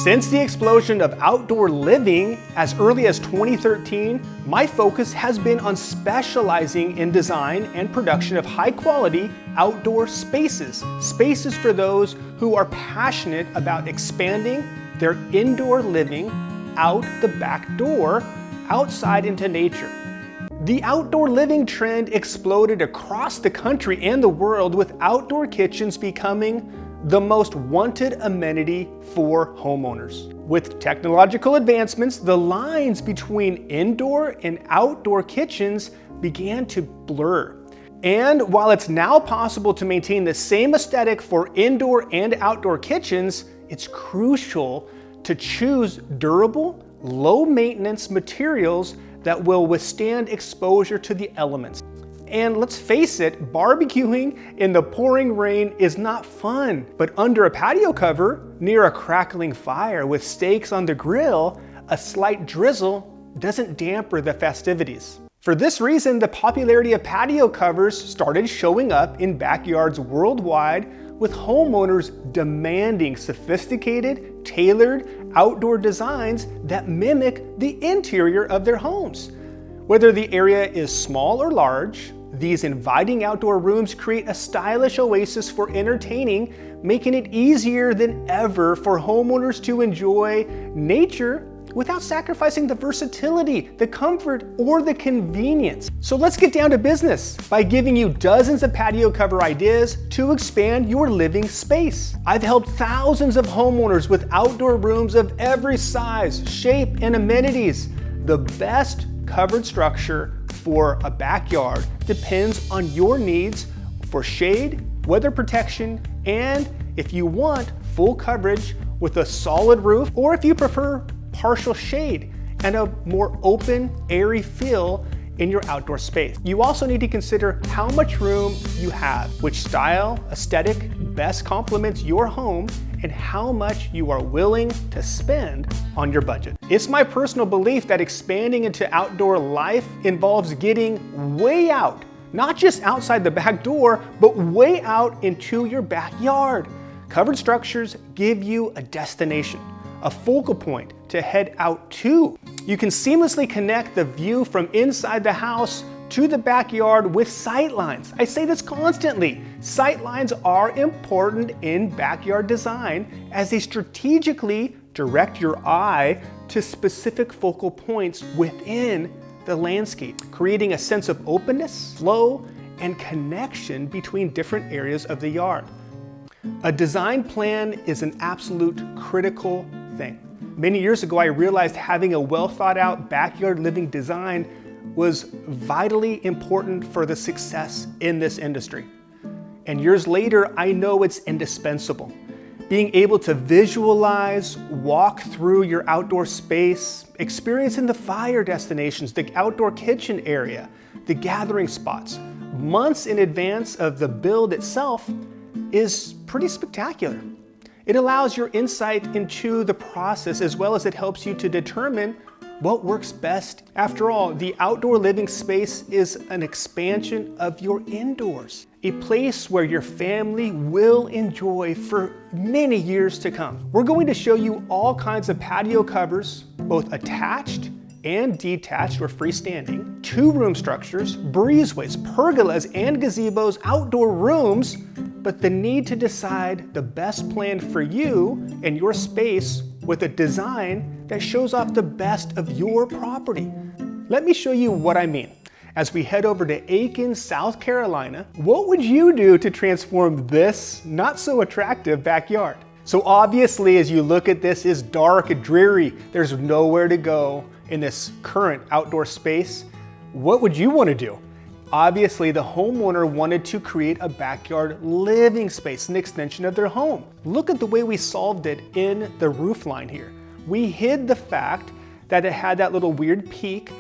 Since the explosion of outdoor living as early as 2013, my focus has been on specializing in design and production of high-quality outdoor spaces. Spaces for those who are passionate about expanding their indoor living out the back door, outside into nature. The outdoor living trend exploded across the country and the world, with outdoor kitchens becoming the most wanted amenity for homeowners. With technological advancements, the lines between indoor and outdoor kitchens began to blur. And while it's now possible to maintain the same aesthetic for indoor and outdoor kitchens, it's crucial to choose durable, low-maintenance materials that will withstand exposure to the elements. And let's face it, barbecuing in the pouring rain is not fun. But under a patio cover, near a crackling fire with steaks on the grill, a slight drizzle doesn't dampen the festivities. For this reason, the popularity of patio covers started showing up in backyards worldwide, with homeowners demanding sophisticated, tailored outdoor designs that mimic the interior of their homes. Whether the area is small or large, these inviting outdoor rooms create a stylish oasis for entertaining, making it easier than ever for homeowners to enjoy nature without sacrificing the versatility, the comfort, or the convenience. So let's get down to business by giving you dozens of patio cover ideas to expand your living space. I've helped thousands of homeowners with outdoor rooms of every size, shape, and amenities. The best covered structure for a backyard depends on your needs for shade, weather protection, and if you want full coverage with a solid roof, or if you prefer partial shade and a more open, airy feel in your outdoor space. You also need to consider how much room you have, which style, aesthetic best complements your home, and how much you are willing to spend on your budget. It's my personal belief that expanding into outdoor life involves getting way out, not just outside the back door, but way out into your backyard. Covered structures give you a destination, a focal point to head out to. You can seamlessly connect the view from inside the house to the backyard with sightlines. I say this constantly. Sightlines are important in backyard design as they strategically direct your eye to specific focal points within the landscape, creating a sense of openness, flow, and connection between different areas of the yard. A design plan is an absolute critical thing. Many years ago, I realized having a well thought out backyard living design was vitally important for the success in this industry. And years later, I know it's indispensable. Being able to visualize, walk through your outdoor space, experiencing the fire destinations, the outdoor kitchen area, the gathering spots, months in advance of the build itself is pretty spectacular. It allows your insight into the process, as well as it helps you to determine what works best. After all, the outdoor living space is an expansion of your indoors, a place where your family will enjoy for many years to come. We're going to show you all kinds of patio covers, both attached and detached or freestanding, two-room structures, breezeways, pergolas, and gazebos, outdoor rooms, but the need to decide the best plan for you and your space with a design that shows off the best of your property. Let me show you what I mean. As we head over to Aiken, South Carolina, what would you do to transform this not so attractive backyard? So obviously, as you look at this, it's dark and dreary. There's nowhere to go in this current outdoor space. What would you want to do? Obviously, the homeowner wanted to create a backyard living space, an extension of their home. Look at the way we solved it in the roof line here. We hid the fact that it had that little weird peak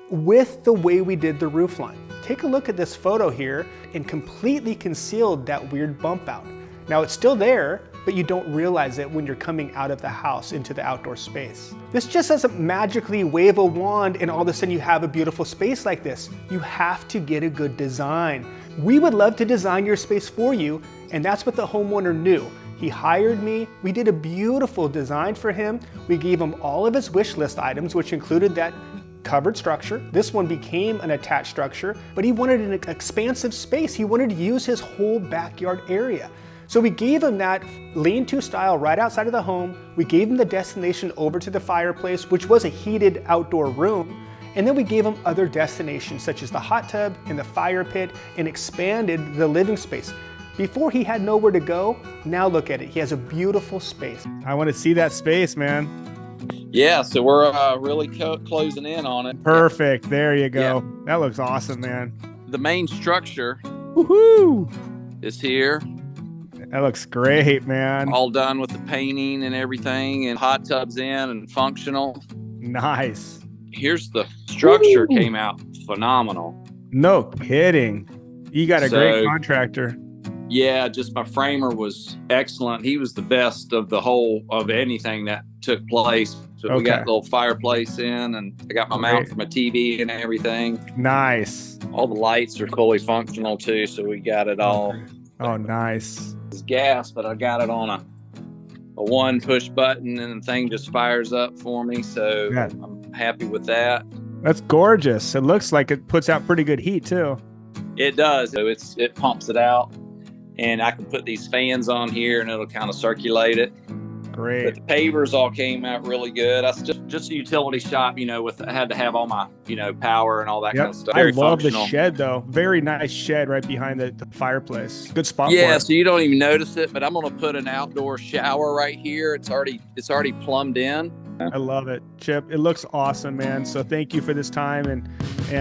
with the way we did the roof line. Take a look at this photo here and completely concealed that weird bump out. Now it's still there, but you don't realize it when you're coming out of the house into the outdoor space. This just doesn't magically wave a wand and all of a sudden you have a beautiful space like this. You have to get a good design. We would love to design your space for you, and that's what the homeowner knew. He hired me. We did a beautiful design for him. We gave him all of his wish list items, which included that covered structure. This one became an attached structure, but he wanted an expansive space. He wanted to use his whole backyard area. So we gave him that lean-to style right outside of the home. We gave him the destination over to the fireplace, which was a heated outdoor room. And then we gave him other destinations such as the hot tub and the fire pit, and expanded the living space. Before he had nowhere to go, now look at it. He has a beautiful space. I want to see that space, man. Yeah, so we're really closing in on it. Perfect. There you go. Yeah. That looks awesome, man. The main structure Woohoo! is here. That looks great, man. All done with the painting and everything, and hot tubs in and functional. Nice. Here's the structure. Ooh. Came out phenomenal. No kidding. You got a great contractor. Yeah, just my framer was excellent. He was the best of anything that took place. So we got a little fireplace in, and I got my mount for my TV and everything. Nice. All the lights are fully functional too, so we got it all. Oh, nice. It's gas, but I got it on a one push button, and the thing just fires up for me. So yeah. I'm happy with that. That's gorgeous. It looks like it puts out pretty good heat too. It does. So it pumps it out, and I can put these fans on here, and it'll kind of circulate it. Great. But the pavers all came out really good. That's just a utility shop, I had to have all my, power and all that kind of stuff. Very love functional. The shed though. Very nice shed right behind the fireplace. Good spot for it. So you don't even notice it, but I'm going to put an outdoor shower right here. It's already plumbed in. I love it, Chip. It looks awesome, man. So thank you for this time. And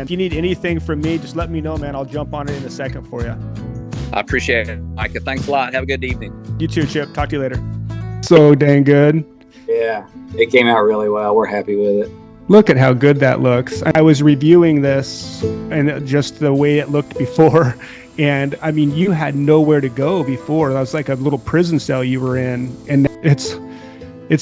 if you need anything from me, just let me know, man. I'll jump on it in a second for you. I appreciate it, Micah. Thanks a lot. Have a good evening. You too, Chip. Talk to you later. So dang good. Yeah, it came out really well. We're happy with it. Look at how good that looks. I was reviewing this and just the way it looked before. And I mean, you had nowhere to go before. That was like a little prison cell you were in. And it's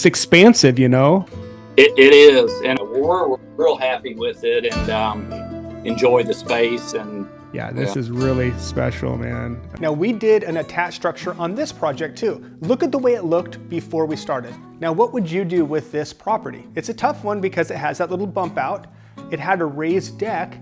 expansive, It is. And we're real happy with it, and enjoy the space. And yeah, this is really special, man. Now we did an attached structure on this project too. Look at the way it looked before we started. Now what would you do with this property? It's a tough one because it has that little bump out. It had a raised deck.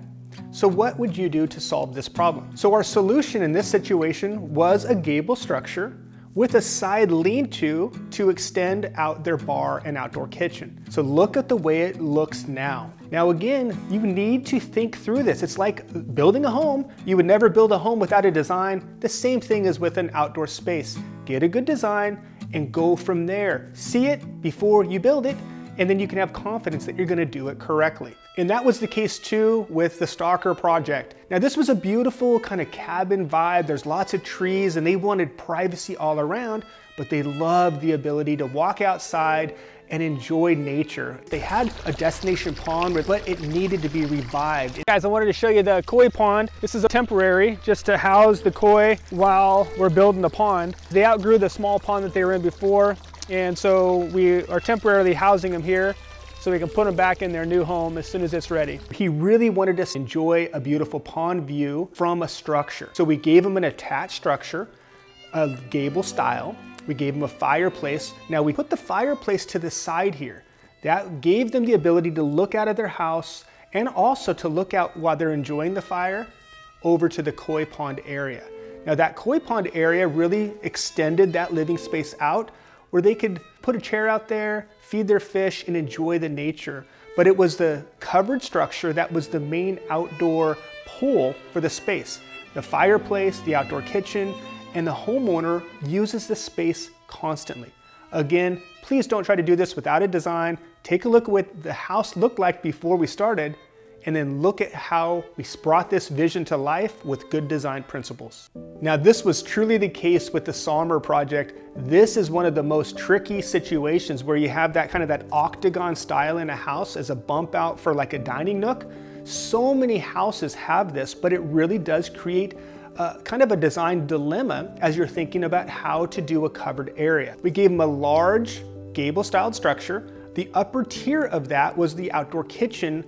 So what would you do to solve this problem? So our solution in this situation was a gable structure with a side lean-to extend out their bar and outdoor kitchen. So look at the way it looks now. Now again, you need to think through this. It's like building a home. You would never build a home without a design. The same thing is with an outdoor space. Get a good design and go from there. See it before you build it, and then you can have confidence that you're gonna do it correctly. And that was the case too with the Stalker project. Now this was a beautiful kind of cabin vibe. There's lots of trees and they wanted privacy all around, but they loved the ability to walk outside and enjoy nature. They had a destination pond, but it needed to be revived. Guys, I wanted to show you the koi pond. This is a temporary, just to house the koi while we're building the pond. They outgrew the small pond that they were in before, and so we are temporarily housing them here so we can put them back in their new home as soon as it's ready. He really wanted us to enjoy a beautiful pond view from a structure. So we gave him an attached structure, a gable style. We gave them a fireplace. Now we put the fireplace to the side here. That gave them the ability to look out of their house and also to look out while they're enjoying the fire over to the koi pond area. Now that koi pond area really extended that living space out where they could put a chair out there, feed their fish, and enjoy the nature. But it was the covered structure that was the main outdoor pull for the space. The fireplace, the outdoor kitchen, and the homeowner uses the space constantly. Again, please don't try to do this without a design. Take a look at what the house looked like before we started, and then look at how we brought this vision to life with good design principles. Now, this was truly the case with the Sommer project. This is one of the most tricky situations where you have that kind of that octagon style in a house as a bump out for like a dining nook. So many houses have this, but it really does create kind of a design dilemma as you're thinking about how to do a covered area. We gave them a large gable styled structure. The upper tier of that was the outdoor kitchen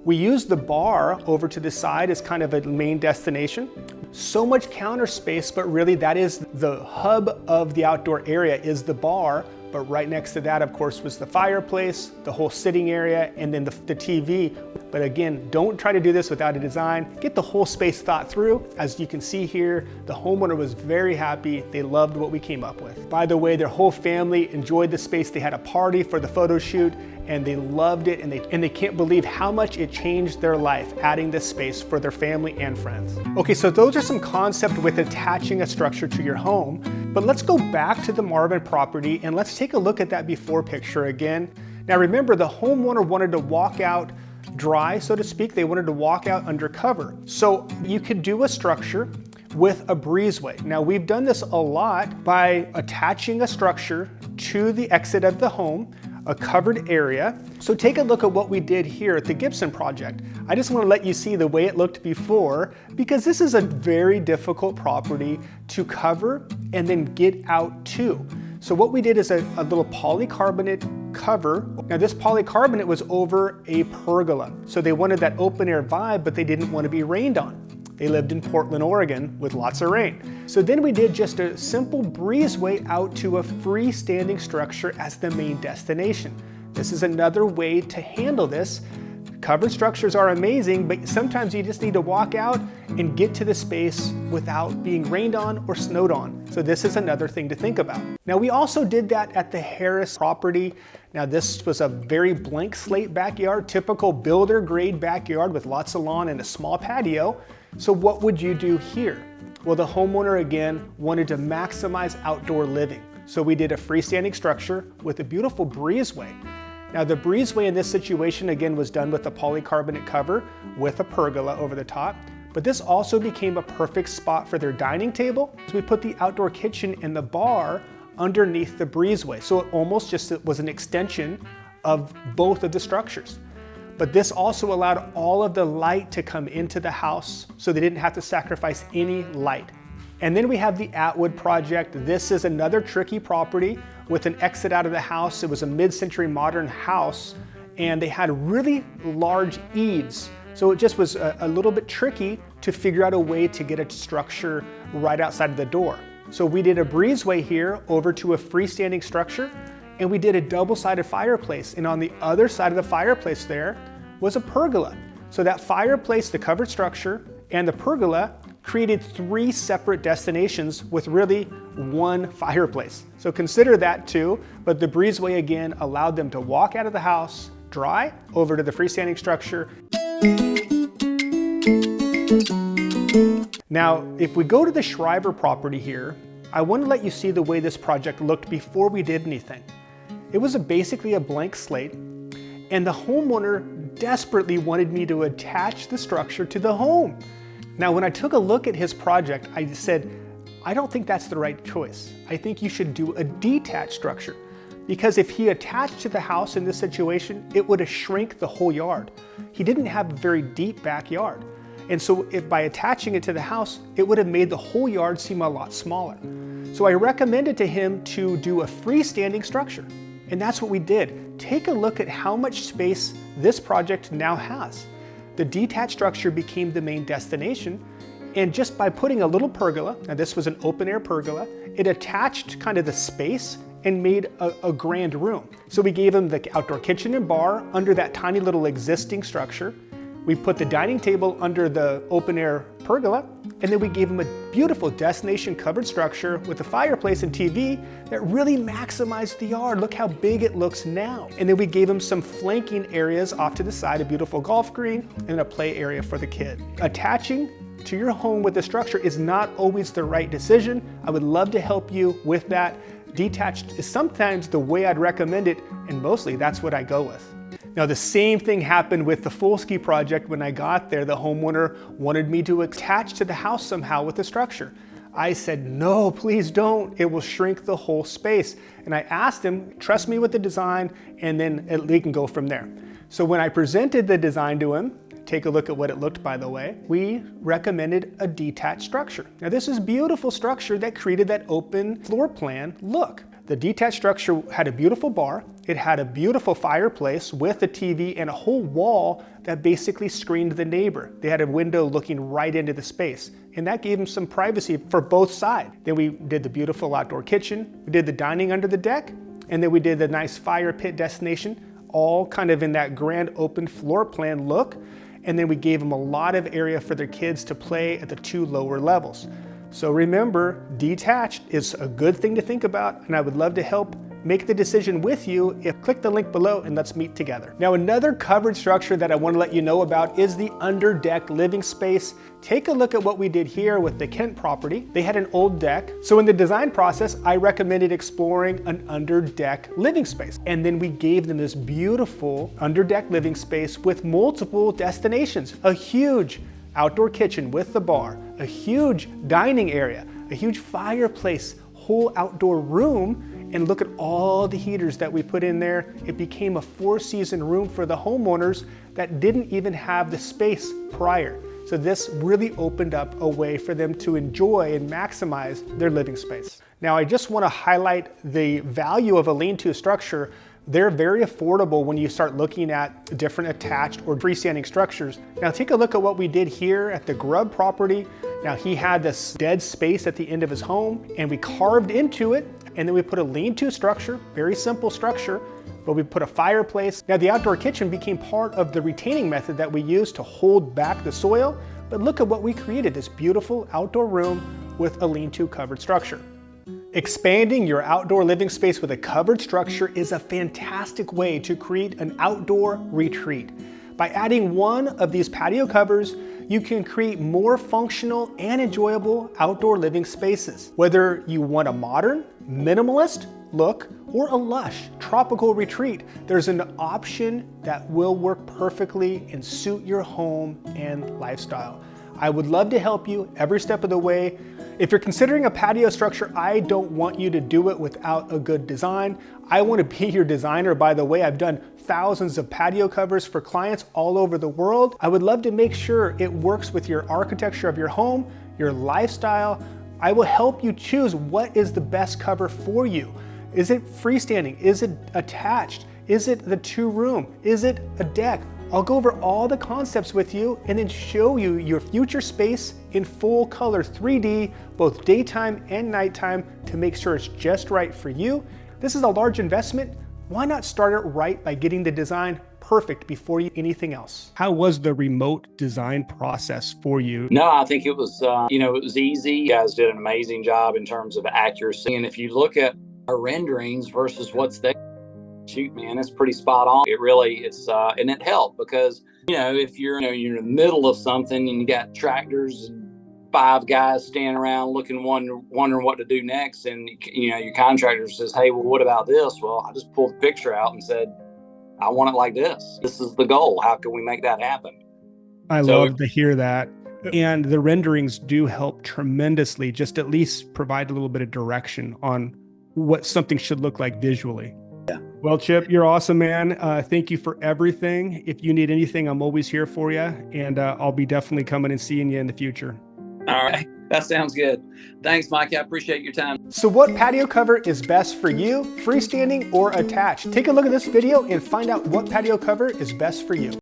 We used the bar over to the side as kind of a main destination. So much counter space, but really that is the hub of the outdoor area is the bar. But right next to that, of course, was the fireplace, the whole sitting area, and then the TV. But again, don't try to do this without a design. Get the whole space thought through. As you can see here, the homeowner was very happy. They loved what we came up with. By the way, their whole family enjoyed the space. They had a party for the photo shoot, and they loved it, and they can't believe how much it changed their life, adding this space for their family and friends. Okay, so those are some concepts with attaching a structure to your home. But let's go back to the Marvin property and let's take a look at that before picture again. Now remember, the homeowner wanted to walk out dry, so to speak. They wanted to walk out under cover. So you could do a structure with a breezeway. Now we've done this a lot by attaching a structure to the exit of the home, a covered area. So take a look at what we did here at the Gibson project. I just want to let you see the way it looked before, because this is a very difficult property to cover and then get out to. So what we did is a little polycarbonate cover. Now this polycarbonate was over a pergola. So they wanted that open air vibe, but they didn't want to be rained on. They lived in Portland, Oregon with lots of rain. So then we did just a simple breezeway out to a freestanding structure as the main destination. This is another way to handle this. Covered structures are amazing, but sometimes you just need to walk out and get to the space without being rained on or snowed on. So this is another thing to think about. Now we also did that at the Harris property. Now this was a very blank slate backyard, typical builder grade backyard with lots of lawn and a small patio. So what would you do here? Well, the homeowner again wanted to maximize outdoor living. So we did a freestanding structure with a beautiful breezeway. Now the breezeway in this situation again was done with a polycarbonate cover with a pergola over the top, but this also became a perfect spot for their dining table. So we put the outdoor kitchen and the bar underneath the breezeway. So it almost just was an extension of both of the structures. But this also allowed all of the light to come into the house, so they didn't have to sacrifice any light. And then we have the Atwood project. This is another tricky property with an exit out of the house. It was a mid-century modern house, and they had really large eaves. So it just was a little bit tricky to figure out a way to get a structure right outside of the door. So we did a breezeway here over to a freestanding structure, and we did a double-sided fireplace. And on the other side of the fireplace there was a pergola. So that fireplace, the covered structure, and the pergola created 3 separate destinations with really one fireplace. So consider that too, but the breezeway again allowed them to walk out of the house dry over to the freestanding structure. Now, if we go to the Shriver property here, I want to let you see the way this project looked before we did anything. It was basically a blank slate, and the homeowner desperately wanted me to attach the structure to the home. Now, when I took a look at his project, I said, I don't think that's the right choice. I think you should do a detached structure, because if he attached to the house in this situation, it would have shrank the whole yard. He didn't have a very deep backyard. And so if by attaching it to the house, it would have made the whole yard seem a lot smaller. So I recommended to him to do a freestanding structure. And that's what we did. Take a look at how much space this project now has. The detached structure became the main destination, and just by putting a little pergola, now this was an open air pergola, it attached kind of the space and made a grand room. So we gave him the outdoor kitchen and bar under that tiny little existing structure. We put the dining table under the open air pergola, and then we gave him a beautiful destination covered structure with a fireplace and TV that really maximized the yard. Look how big it looks now. And then we gave him some flanking areas off to the side, a beautiful golf green and a play area for the kid. Attaching to your home with the structure is not always the right decision. I would love to help you with that. Detached is sometimes the way I'd recommend it, and mostly that's what I go with. Now the same thing happened with the Fulski project. When I got there, the homeowner wanted me to attach to the house somehow with the structure. I said, no, please don't. It will shrink the whole space. And I asked him, trust me with the design, and then we can go from there. So when I presented the design to him, take a look at what it looked, by the way, we recommended a detached structure. Now this is a beautiful structure that created that open floor plan look. The detached structure had a beautiful bar. It had a beautiful fireplace with a TV and a whole wall that basically screened the neighbor. They had a window looking right into the space, and that gave them some privacy for both sides. Then we did the beautiful outdoor kitchen. We did the dining under the deck, and then we did the nice fire pit destination, all kind of in that grand open floor plan look. And then we gave them a lot of area for their kids to play at the 2 lower levels. So remember, detached is a good thing to think about, and I would love to help make the decision with you. Click the link below and let's meet together. Now, another covered structure that I want to let you know about is the under deck living space. Take a look at what we did here with the Kent property. They had an old deck. So in the design process, I recommended exploring an under deck living space. And then we gave them this beautiful under deck living space with multiple destinations, a huge outdoor kitchen with the bar, a huge dining area, a huge fireplace, whole outdoor room, and look at all the heaters that we put in there. It became a 4-season room for the homeowners that didn't even have the space prior. So this really opened up a way for them to enjoy and maximize their living space. Now, I just want to highlight the value of a lean-to structure. They're very affordable when you start looking at different attached or freestanding structures. Now take a look at what we did here at the Grubb property. Now he had this dead space at the end of his home, and we carved into it, and then we put a lean-to structure, very simple structure, but we put a fireplace. Now the outdoor kitchen became part of the retaining method that we used to hold back the soil, but look at what we created, this beautiful outdoor room with a lean-to covered structure. Expanding your outdoor living space with a covered structure is a fantastic way to create an outdoor retreat. By adding one of these patio covers, you can create more functional and enjoyable outdoor living spaces. Whether you want a modern, minimalist look or a lush, tropical retreat, there's an option that will work perfectly and suit your home and lifestyle. I would love to help you every step of the way. If you're considering a patio structure, I don't want you to do it without a good design. I want to be your designer. By the way, I've done thousands of patio covers for clients all over the world. I would love to make sure it works with your architecture of your home, your lifestyle. I will help you choose what is the best cover for you. Is it freestanding? Is it attached? Is it the 2-room? Is it a deck? I'll go over all the concepts with you and then show you your future space in full color 3D, both daytime and nighttime, to make sure it's just right for you. This is a large investment. Why not start it right by getting the design perfect before anything else? How was the remote design process for you? No, I think it was, it was easy. You guys did an amazing job in terms of accuracy. And if you look at our renderings versus what's there, shoot, man, it's pretty spot on. It really, and it helped because, if you're in the middle of something and you got tractors and 5 guys standing around wondering what to do next, and your contractor says, hey, well, what about this? Well, I just pulled the picture out and said, I want it like this. This is the goal. How can we make that happen? I love to hear that. And the renderings do help tremendously, just at least provide a little bit of direction on what something should look like visually. Yeah. Well, Chip, you're awesome, man. Thank you for everything. If you need anything, I'm always here for you. And I'll be definitely coming and seeing you in the future. All right. That sounds good. Thanks, Mike. I appreciate your time. So what patio cover is best for you, freestanding or attached? Take a look at this video and find out what patio cover is best for you.